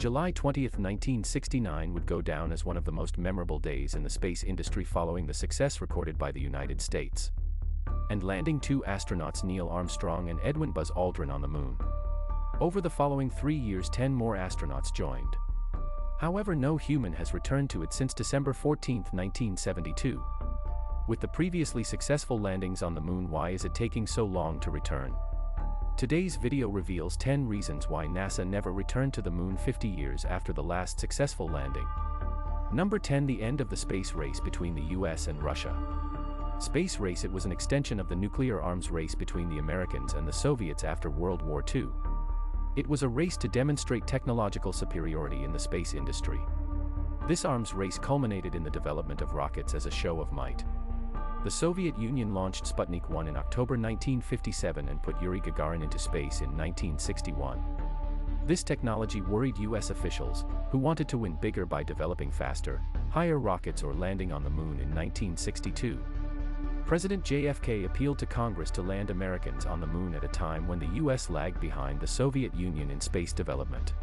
July 20, 1969 would go down as one of the most memorable days in the space industry following the success recorded by the United States and landing two astronauts Neil Armstrong and Edwin Buzz Aldrin on the moon. Over the following 3 years 10 more astronauts joined. However, no human has returned to it since December 14, 1972. With the previously successful landings on the moon, why is it taking so long to return? Today's video reveals 10 reasons why NASA never returned to the moon 50 years after the last successful landing. Number 10. The end of the space race between the US and Russia. Space race. It was an extension of the nuclear arms race between the Americans and the Soviets after World War II. It was a race to demonstrate technological superiority in the space industry. This arms race culminated in the development of rockets as a show of might. The Soviet Union launched Sputnik 1 in October 1957 and put Yuri Gagarin into space in 1961. This technology worried US officials, who wanted to win bigger by developing faster, higher rockets or landing on the moon in 1962. President JFK appealed to Congress to land Americans on the moon at a time when the US lagged behind the Soviet Union in space development.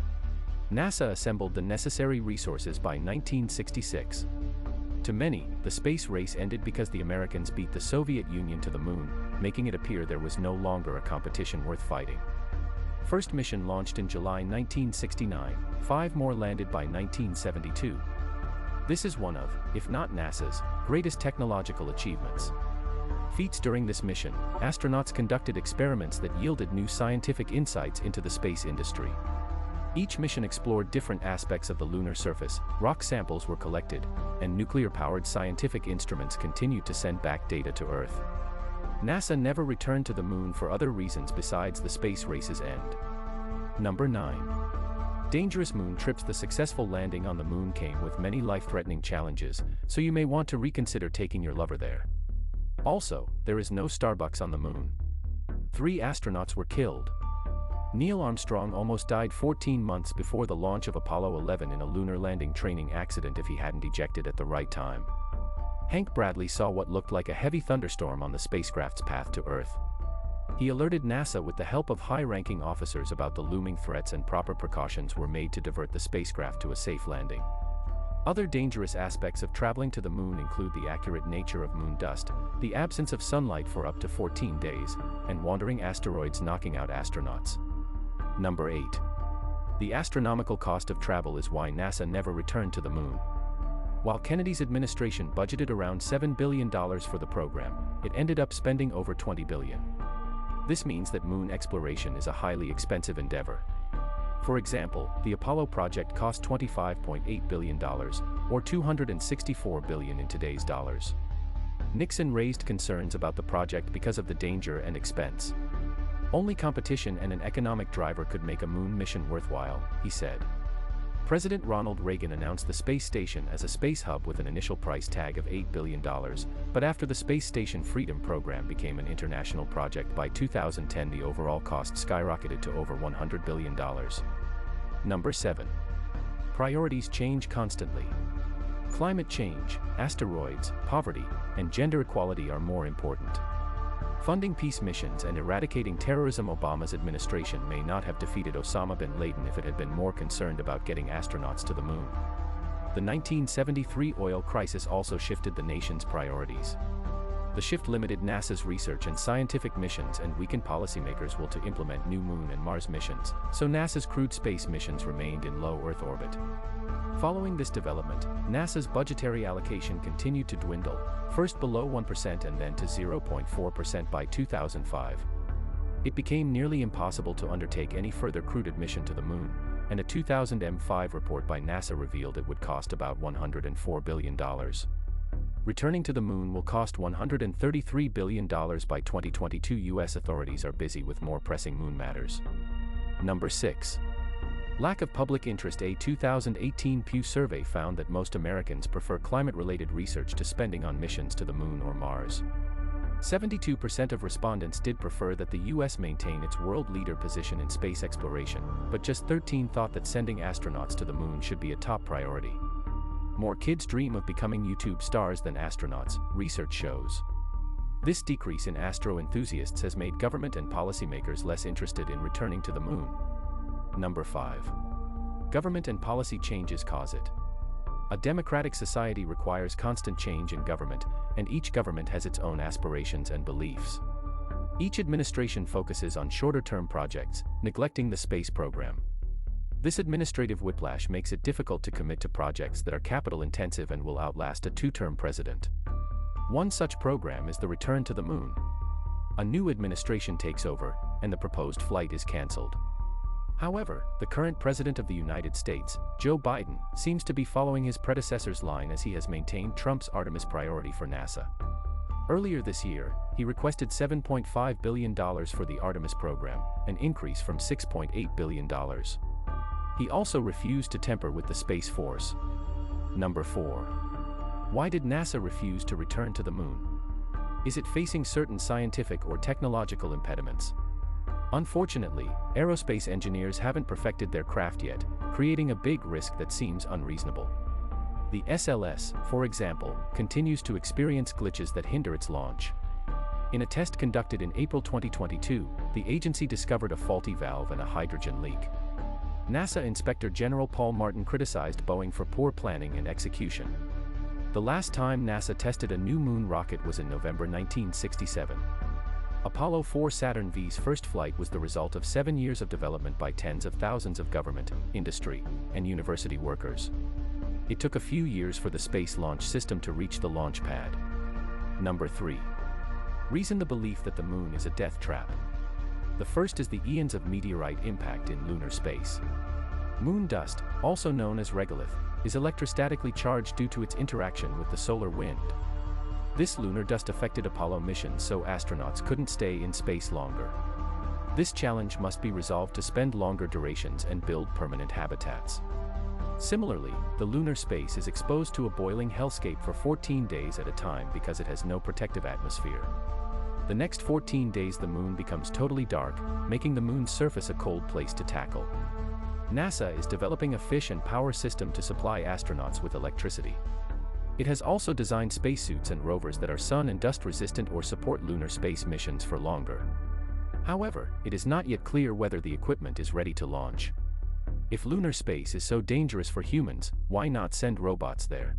NASA assembled the necessary resources by 1966. To many, the space race ended because the Americans beat the Soviet Union to the moon, making it appear there was no longer a competition worth fighting. First mission launched in July 1969, 5 more landed by 1972. This is one of, if not NASA's, greatest technological achievements. Feats during this mission, astronauts conducted experiments that yielded new scientific insights into the space industry. Each mission explored different aspects of the lunar surface, rock samples were collected, and nuclear-powered scientific instruments continued to send back data to Earth. NASA never returned to the moon for other reasons besides the space race's end. Number 9. Dangerous moon trips. The successful landing on the moon came with many life-threatening challenges, so you may want to reconsider taking your lover there. Also, there is no Starbucks on the moon. 3 astronauts were killed. Neil Armstrong almost died 14 months before the launch of Apollo 11 in a lunar landing training accident if he hadn't ejected at the right time. Hank Bradley saw what looked like a heavy thunderstorm on the spacecraft's path to Earth. He alerted NASA with the help of high-ranking officers about the looming threats, and proper precautions were made to divert the spacecraft to a safe landing. Other dangerous aspects of traveling to the moon include the accurate nature of moon dust, the absence of sunlight for up to 14 days, and wandering asteroids knocking out astronauts. Number 8. The astronomical cost of travel is why NASA never returned to the moon. While Kennedy's administration budgeted around $7 billion for the program, it ended up spending over $20 billion. This means that moon exploration is a highly expensive endeavor. For example, the Apollo project cost $25.8 billion, or $264 billion in today's dollars. Nixon raised concerns about the project because of the danger and expense. Only competition and an economic driver could make a moon mission worthwhile, he said. President Ronald Reagan announced the space station as a space hub with an initial price tag of $8 billion, but after the Space Station Freedom program became an international project by 2010, the overall cost skyrocketed to over $100 billion. Number 7. Priorities change constantly. Climate change, asteroids, poverty, and gender equality are more important. Funding peace missions and eradicating terrorism. Obama's administration may not have defeated Osama bin Laden if it had been more concerned about getting astronauts to the moon. The 1973 oil crisis also shifted the nation's priorities. The shift limited NASA's research and scientific missions and weakened policymakers' will to implement new Moon and Mars missions, so NASA's crewed space missions remained in low Earth orbit. Following this development, NASA's budgetary allocation continued to dwindle, first below 1% and then to 0.4% by 2005. It became nearly impossible to undertake any further crewed mission to the moon, and a 2005 report by NASA revealed it would cost about $104 billion. Returning to the moon will cost $133 billion by 2022. US authorities are busy with more pressing moon matters. Number 6. Lack of public interest. A 2018 Pew survey found that most Americans prefer climate-related research to spending on missions to the moon or Mars. 72% of respondents did prefer that the US maintain its world leader position in space exploration, but just 13% thought that sending astronauts to the moon should be a top priority. More kids dream of becoming YouTube stars than astronauts, research shows. This decrease in astro enthusiasts has made government and policymakers less interested in returning to the moon. Number 5. Government and policy changes cause it. A democratic society requires constant change in government, and each government has its own aspirations and beliefs. Each administration focuses on shorter-term projects, neglecting the space program. This administrative whiplash makes it difficult to commit to projects that are capital-intensive and will outlast a two-term president. One such program is the return to the moon. A new administration takes over, and the proposed flight is cancelled. However, the current President of the United States, Joe Biden, seems to be following his predecessor's line as he has maintained Trump's Artemis priority for NASA. Earlier this year, he requested $7.5 billion for the Artemis program, an increase from $6.8 billion. He also refused to tamper with the Space Force. Number 4. Why did NASA refuse to return to the moon? Is it facing certain scientific or technological impediments? Unfortunately, aerospace engineers haven't perfected their craft yet, creating a big risk that seems unreasonable. The SLS, for example, continues to experience glitches that hinder its launch. In a test conducted in April 2022, the agency discovered a faulty valve and a hydrogen leak. NASA Inspector General Paul Martin criticized Boeing for poor planning and execution. The last time NASA tested a new moon rocket was in November 1967. Apollo 4 Saturn V's first flight was the result of 7 years of development by tens of thousands of government, industry, and university workers. It took a few years for the Space Launch System to reach the launch pad. Number 3. Reason: the belief that the moon is a death trap. The first is the eons of meteorite impact in lunar space. Moon dust, also known as regolith, is electrostatically charged due to its interaction with the solar wind. This lunar dust affected Apollo missions, so astronauts couldn't stay in space longer. This challenge must be resolved to spend longer durations and build permanent habitats. Similarly, the lunar space is exposed to a boiling hellscape for 14 days at a time because it has no protective atmosphere. The next 14 days the moon becomes totally dark, making the moon's surface a cold place to tackle. NASA is developing a fission power system to supply astronauts with electricity. It has also designed spacesuits and rovers that are sun and dust resistant or support lunar space missions for longer. However, it is not yet clear whether the equipment is ready to launch. If lunar space is so dangerous for humans, why not send robots there?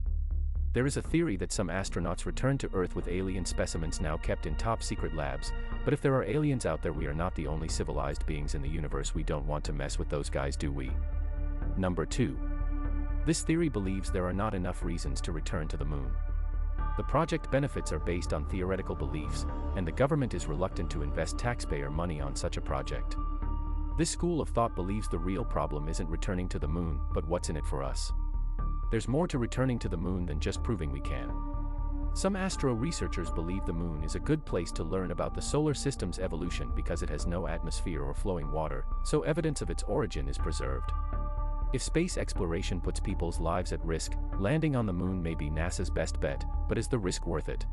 There is a theory that some astronauts return to Earth with alien specimens now kept in top-secret labs, but if there are aliens out there, we are not the only civilized beings in the universe. We don't want to mess with those guys, do we? Number 2. This theory believes there are not enough reasons to return to the moon. The project benefits are based on theoretical beliefs, and the government is reluctant to invest taxpayer money on such a project. This school of thought believes the real problem isn't returning to the moon, but what's in it for us. There's more to returning to the moon than just proving we can. Some astro researchers believe the moon is a good place to learn about the solar system's evolution because it has no atmosphere or flowing water, so evidence of its origin is preserved. If space exploration puts people's lives at risk, landing on the moon may be NASA's best bet, but is the risk worth it?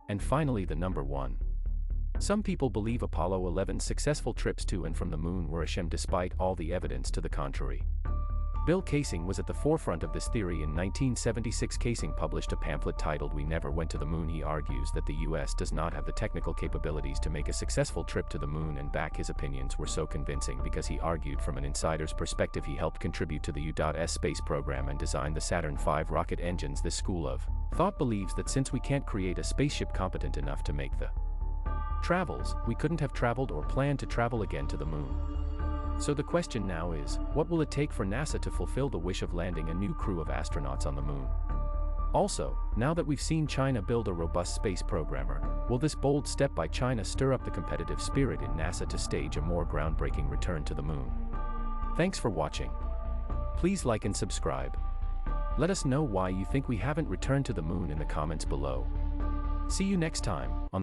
And finally, the number 1. Some people believe Apollo 11's successful trips to and from the moon were a sham despite all the evidence to the contrary. Bill Kaysing was at the forefront of this theory. In 1976, Kaysing published a pamphlet titled "We Never Went to the Moon." He argues that the US does not have the technical capabilities to make a successful trip to the moon and back. His opinions were so convincing because he argued from an insider's perspective. He helped contribute to the U.S. space program and designed the Saturn V rocket engines. This school of thought believes that since we can't create a spaceship competent enough to make the travels, we couldn't have traveled or planned to travel again to the moon. So the question now is, what will it take for NASA to fulfill the wish of landing a new crew of astronauts on the moon? Also, now that we've seen China build a robust space programmer, will this bold step by China stir up the competitive spirit in NASA to stage a more groundbreaking return to the moon? Thanks for watching. Please like and subscribe. Let us know why you think we haven't returned to the moon in the comments below. See you next time on